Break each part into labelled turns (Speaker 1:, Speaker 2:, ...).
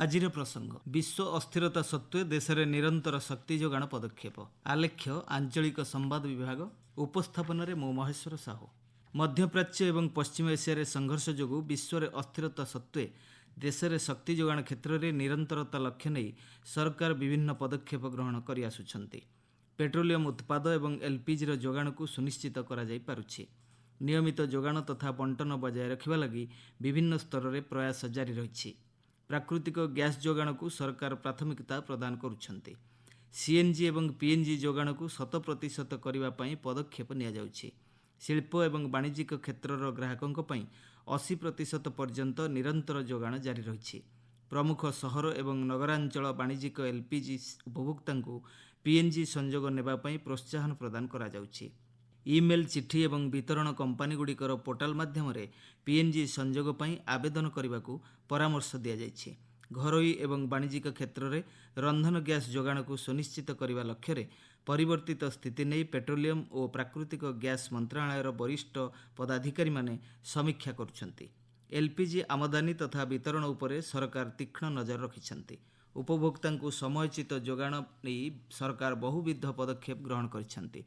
Speaker 1: ଆଜିର ପ୍ରସଙ୍ଗ ବିଶ୍ୱ ଅସ୍ଥିରତା ସତ୍ତ୍ୱେ ଦେଶରେ ନିରନ୍ତର ଶକ୍ତି ଯୋଗାଣ ପଦକ୍ଷେପ। ଆଲେଖ୍ୟ ଆଞ୍ଚଳିକ ସମ୍ବାଦ ବିଭାଗ। ଉପସ୍ଥାପନରେ ମୁଁ ମହେଶ୍ୱର ସାହୁ। ମଧ୍ୟପ୍ରାଚ୍ୟ ଏବଂ ପଶ୍ଚିମ ଏସିଆରେ ସଂଘର୍ଷ ଯୋଗୁଁ ବିଶ୍ୱରେ ଅସ୍ଥିରତା ସତ୍ତ୍ୱେ ଦେଶରେ ଶକ୍ତି ଯୋଗାଣ କ୍ଷେତ୍ରରେ ନିରନ୍ତରତା ଲକ୍ଷ୍ୟ ନେଇ ସରକାର ବିଭିନ୍ନ ପଦକ୍ଷେପ ଗ୍ରହଣ କରିଆସୁଛନ୍ତି। ପେଟ୍ରୋଲିୟମ ଉତ୍ପାଦ ଏବଂ ଏଲ୍ପିଜିର ଯୋଗାଣକୁ ସୁନିଶ୍ଚିତ କରାଯାଇପାରୁଛି। ନିୟମିତ ଯୋଗାଣ ତଥା ବଣ୍ଟନ ବଜାୟ ରଖିବା ଲାଗି ବିଭିନ୍ନ ସ୍ତରରେ ପ୍ରୟାସ ଜାରି ରହିଛି। ପ୍ରାକୃତିକ ଗ୍ୟାସ୍ ଯୋଗାଣକୁ ସରକାର ପ୍ରାଥମିକତା ପ୍ରଦାନ କରୁଛନ୍ତି। ସିଏନ୍ଜି ଏବଂ ପିଏନ୍ଜି ଯୋଗାଣକୁ 100% କରିବା ପାଇଁ ପଦକ୍ଷେପ ନିଆଯାଉଛି। ଶିଳ୍ପ ଏବଂ ବାଣିଜ୍ୟିକ କ୍ଷେତ୍ରର ଗ୍ରାହକଙ୍କ ପାଇଁ 80% ପର୍ଯ୍ୟନ୍ତ ନିରନ୍ତର ଯୋଗାଣ ଜାରି ରହିଛି। ପ୍ରମୁଖ ସହର ଏବଂ ନଗରାଞ୍ଚଳ ବାଣିଜ୍ୟିକ ଏଲ୍ପିଜି ଉପଭୋକ୍ତାଙ୍କୁ ପିଏନ୍ଜି ସଂଯୋଗ ନେବା ପାଇଁ ପ୍ରୋତ୍ସାହନ ପ୍ରଦାନ କରାଯାଉଛି। ଇମେଲ୍, ଚିଠି ଏବଂ ବିତରଣ କମ୍ପାନୀଗୁଡ଼ିକର ପୋର୍ଟାଲ ମାଧ୍ୟମରେ ପିଏନ୍ଜି ସଂଯୋଗ ପାଇଁ ଆବେଦନ କରିବାକୁ ପରାମର୍ଶ ଦିଆଯାଇଛି। ଘରୋଇ ଏବଂ ବାଣିଜ୍ୟିକ କ୍ଷେତ୍ରରେ ରନ୍ଧନ ଗ୍ୟାସ୍ ଯୋଗାଣକୁ ସୁନିଶ୍ଚିତ କରିବା ଲକ୍ଷ୍ୟରେ ପରିବର୍ତ୍ତିତ ସ୍ଥିତି ନେଇ ପେଟ୍ରୋଲିୟମ ଓ ପ୍ରାକୃତିକ ଗ୍ୟାସ୍ ମନ୍ତ୍ରଣାଳୟର ବରିଷ୍ଠ ପଦାଧିକାରୀମାନେ ସମୀକ୍ଷା କରୁଛନ୍ତି। ଏଲ୍ପିଜି ଆମଦାନୀ ତଥା ବିତରଣ ଉପରେ ସରକାର ତୀକ୍ଷ୍ଣ ନଜର ରଖିଛନ୍ତି। ଉପଭୋକ୍ତାଙ୍କୁ ସମୟୋଚିତ ଯୋଗାଣ ନେଇ ସରକାର ବହୁବିଧ ପଦକ୍ଷେପ ଗ୍ରହଣ କରିଛନ୍ତି।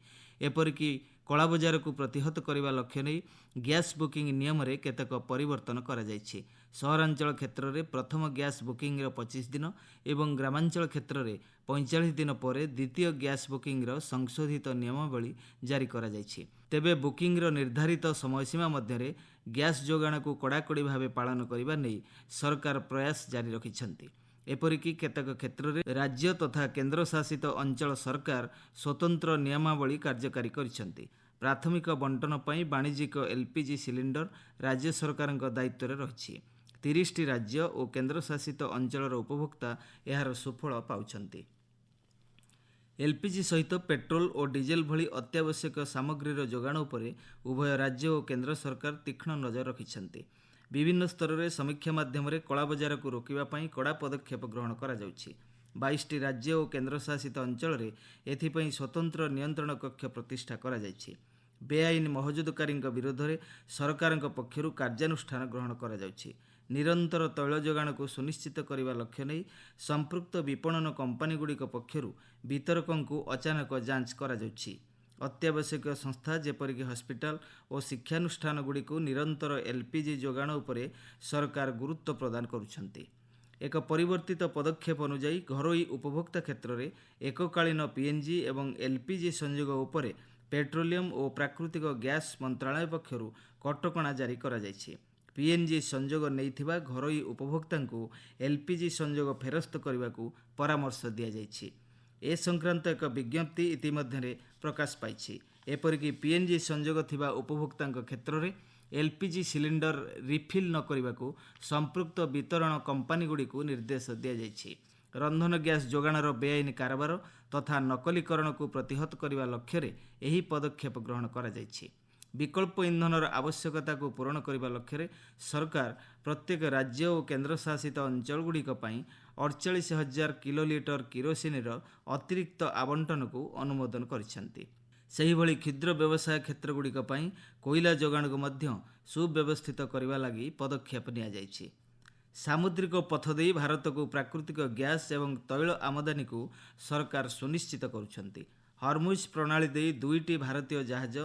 Speaker 1: ଏପରିକି କଳାବଜାରକୁ ପ୍ରତିହତ କରିବା ଲକ୍ଷ୍ୟ ନେଇ ଗ୍ୟାସ୍ ବୁକିଂ ନିୟମରେ କେତେକ ପରିବର୍ତ୍ତନ କରାଯାଇଛି। ସହରାଞ୍ଚଳ କ୍ଷେତ୍ରରେ ପ୍ରଥମ ଗ୍ୟାସ୍ ବୁକିଂର 25 ଦିନ ଏବଂ ଗ୍ରାମାଞ୍ଚଳ କ୍ଷେତ୍ରରେ 45 ଦିନ ପରେ ଦ୍ୱିତୀୟ ଗ୍ୟାସ୍ ବୁକିଂର ସଂଶୋଧିତ ନିୟମାବଳୀ ଜାରି କରାଯାଇଛି। ତେବେ ବୁକିଂର ନିର୍ଦ୍ଧାରିତ ସମୟସୀମା ମଧ୍ୟରେ ଗ୍ୟାସ୍ ଯୋଗାଣକୁ କଡ଼ାକଡ଼ି ଭାବେ ପାଳନ କରିବା ନେଇ ସରକାର ପ୍ରୟାସ ଜାରି ରଖିଛନ୍ତି। ଏପରିକି କେତେକ କ୍ଷେତ୍ରରେ ରାଜ୍ୟ ତଥା କେନ୍ଦ୍ରଶାସିତ ଅଞ୍ଚଳ ସରକାର ସ୍ୱତନ୍ତ୍ର ନିୟମାବଳୀ କାର୍ଯ୍ୟକାରୀ କରିଛନ୍ତି। ପ୍ରାଥମିକ ବଣ୍ଟନ ପାଇଁ ବାଣିଜ୍ୟିକ ଏଲ୍ପିଜି ସିଲିଣ୍ଡର ରାଜ୍ୟ ସରକାରଙ୍କ ଦାୟିତ୍ୱରେ ରହିଛି। 30ଟି ରାଜ୍ୟ ଓ କେନ୍ଦ୍ରଶାସିତ ଅଞ୍ଚଳର ଉପଭୋକ୍ତା ଏହାର ସୁଫଳ ପାଉଛନ୍ତି। ଏଲ୍ପିଜି ସହିତ ପେଟ୍ରୋଲ ଓ ଡିଜେଲ ଭଳି ଅତ୍ୟାବଶ୍ୟକ ସାମଗ୍ରୀର ଯୋଗାଣ ଉପରେ ଉଭୟ ରାଜ୍ୟ ଓ କେନ୍ଦ୍ର ସରକାର ତୀକ୍ଷ୍ଣ ନଜର ରଖିଛନ୍ତି। ବିଭିନ୍ନ ସ୍ତରରେ ସମୀକ୍ଷା ମାଧ୍ୟମରେ କଳାବଜାରକୁ ରୋକିବା ପାଇଁ କଡ଼ା ପଦକ୍ଷେପ ଗ୍ରହଣ କରାଯାଉଛି। 22ଟି ରାଜ୍ୟ ଓ କେନ୍ଦ୍ରଶାସିତ ଅଞ୍ଚଳରେ ଏଥିପାଇଁ ସ୍ୱତନ୍ତ୍ର ନିୟନ୍ତ୍ରଣ କକ୍ଷ ପ୍ରତିଷ୍ଠା କରାଯାଇଛି। ବେଆଇନ ମହଜୁଦକାରୀଙ୍କ ବିରୋଧରେ ସରକାରଙ୍କ ପକ୍ଷରୁ କାର୍ଯ୍ୟାନୁଷ୍ଠାନ ଗ୍ରହଣ କରାଯାଉଛି। ନିରନ୍ତର ତୈଳ ଯୋଗାଣକୁ ସୁନିଶ୍ଚିତ କରିବା ଲକ୍ଷ୍ୟ ନେଇ ସମ୍ପୃକ୍ତ ବିପଣନ କମ୍ପାନୀଗୁଡ଼ିକ ପକ୍ଷରୁ ବିତରକଙ୍କୁ ଅଚାନକ ଯାଞ୍ଚ କରାଯାଉଛି। ଅତ୍ୟାବଶ୍ୟକୀୟ ସଂସ୍ଥା ଯେପରିକି ହସ୍ପିଟାଲ ଓ ଶିକ୍ଷାନୁଷ୍ଠାନଗୁଡ଼ିକୁ ନିରନ୍ତର ଏଲ୍ପିଜି ଯୋଗାଣ ଉପରେ ସରକାର ଗୁରୁତ୍ୱ ପ୍ରଦାନ କରୁଛନ୍ତି। ଏକ ପରିବର୍ତ୍ତିତ ପଦକ୍ଷେପ ଅନୁଯାୟୀ ଘରୋଇ ଉପଭୋକ୍ତା କ୍ଷେତ୍ରରେ ଏକକାଳୀନ ପିଏନ୍ଜି ଏବଂ ଏଲ୍ପିଜି ସଂଯୋଗ ଉପରେ ପେଟ୍ରୋଲିୟମ ଓ ପ୍ରାକୃତିକ ଗ୍ୟାସ୍ ମନ୍ତ୍ରଣାଳୟ ପକ୍ଷରୁ କଟକଣା ଜାରି କରାଯାଇଛି। ପିଏନ୍ଜି ସଂଯୋଗ ନେଇଥିବା ଘରୋଇ ଉପଭୋକ୍ତାଙ୍କୁ ଏଲ୍ପିଜି ସଂଯୋଗ ଫେରସ୍ତ କରିବାକୁ ପରାମର୍ଶ ଦିଆଯାଇଛି। ଏ ସଂକ୍ରାନ୍ତ ଏକ ବିଜ୍ଞପ୍ତି ଇତିମଧ୍ୟରେ ପ୍ରକାଶ ପାଇଛି। ଏପରିକି ପିଏନ୍ଜି ସଂଯୋଗ ଥିବା ଉପଭୋକ୍ତାଙ୍କ କ୍ଷେତ୍ରରେ ଏଲ୍ପିଜି ସିଲିଣ୍ଡର ରିଫିଲ୍ ନ କରିବାକୁ ସମ୍ପୃକ୍ତ ବିତରଣ କମ୍ପାନୀଗୁଡ଼ିକୁ ନିର୍ଦ୍ଦେଶ ଦିଆଯାଇଛି। ରନ୍ଧନ ଗ୍ୟାସ୍ ଯୋଗାଣର ବେଆଇନ କାରବାର ତଥା ନକଲୀକରଣକୁ ପ୍ରତିହତ କରିବା ଲକ୍ଷ୍ୟରେ ଏହି ପଦକ୍ଷେପ ଗ୍ରହଣ କରାଯାଇଛି। ବିକଳ୍ପ ଇନ୍ଧନର ଆବଶ୍ୟକତାକୁ ପୂରଣ କରିବା ଲକ୍ଷ୍ୟରେ ସରକାର ପ୍ରତ୍ୟେକ ରାଜ୍ୟ ଓ କେନ୍ଦ୍ରଶାସିତ ଅଞ୍ଚଳଗୁଡ଼ିକ ପାଇଁ 48,000 କିଲୋଲିଟର କିରୋସିନିର ଅତିରିକ୍ତ ଆବଣ୍ଟନକୁ ଅନୁମୋଦନ କରିଛନ୍ତି। ସେହିଭଳି କ୍ଷୁଦ୍ର ବ୍ୟବସାୟ କ୍ଷେତ୍ରଗୁଡ଼ିକ ପାଇଁ କୋଇଲା ଯୋଗାଣକୁ ମଧ୍ୟ ସୁବ୍ୟବସ୍ଥିତ କରିବା ଲାଗି ପଦକ୍ଷେପ ନିଆଯାଇଛି। ସାମୁଦ୍ରିକ ପଥ ଦେଇ ଭାରତକୁ ପ୍ରାକୃତିକ ଗ୍ୟାସ୍ ଏବଂ ତୈଳ ଆମଦାନୀକୁ ସରକାର ସୁନିଶ୍ଚିତ କରୁଛନ୍ତି। ହର୍ମୁଜ ପ୍ରଣାଳୀ ଦେଇ 2ଟି ଭାରତୀୟ ଜାହାଜ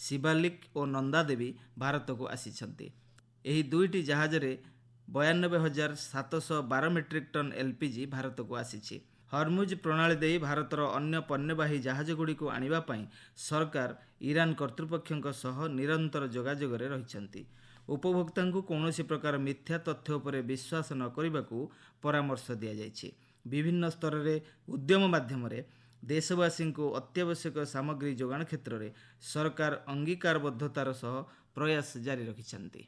Speaker 1: ଶିବାଲିକ ଓ ନନ୍ଦା ଦେବୀ ଭାରତକୁ ଆସିଛନ୍ତି। ଏହି 2ଟି ଜାହାଜରେ 92,712 ମେଟ୍ରିକ୍ ଟନ୍ ଏଲ୍ପିଜି ଭାରତକୁ ଆସିଛି। ହର୍ମୁଜ ପ୍ରଣାଳୀ ଦେଇ ଭାରତର ଅନ୍ୟ ପଣ୍ୟବାହୀ ଜାହାଜଗୁଡ଼ିକୁ ଆଣିବା ପାଇଁ ସରକାର ଇରାନ କର୍ତ୍ତୃପକ୍ଷଙ୍କ ସହ ନିରନ୍ତର ଯୋଗାଯୋଗରେ ରହିଛନ୍ତି। ଉପଭୋକ୍ତାଙ୍କୁ କୌଣସି ପ୍ରକାର ମିଥ୍ୟା ତଥ୍ୟ ଉପରେ ବିଶ୍ୱାସ ନ କରିବାକୁ ପରାମର୍ଶ ଦିଆଯାଇଛି। ବିଭିନ୍ନ ସ୍ତରରେ ଉଦ୍ୟମ ମାଧ୍ୟମରେ ଦେଶବାସୀଙ୍କୁ ଅତ୍ୟାବଶ୍ୟକ ସାମଗ୍ରୀ ଯୋଗାଣ କ୍ଷେତ୍ରରେ ସରକାର ଅଙ୍ଗୀକାରବଦ୍ଧତାର ସହ ପ୍ରୟାସ ଜାରି ରଖିଛନ୍ତି।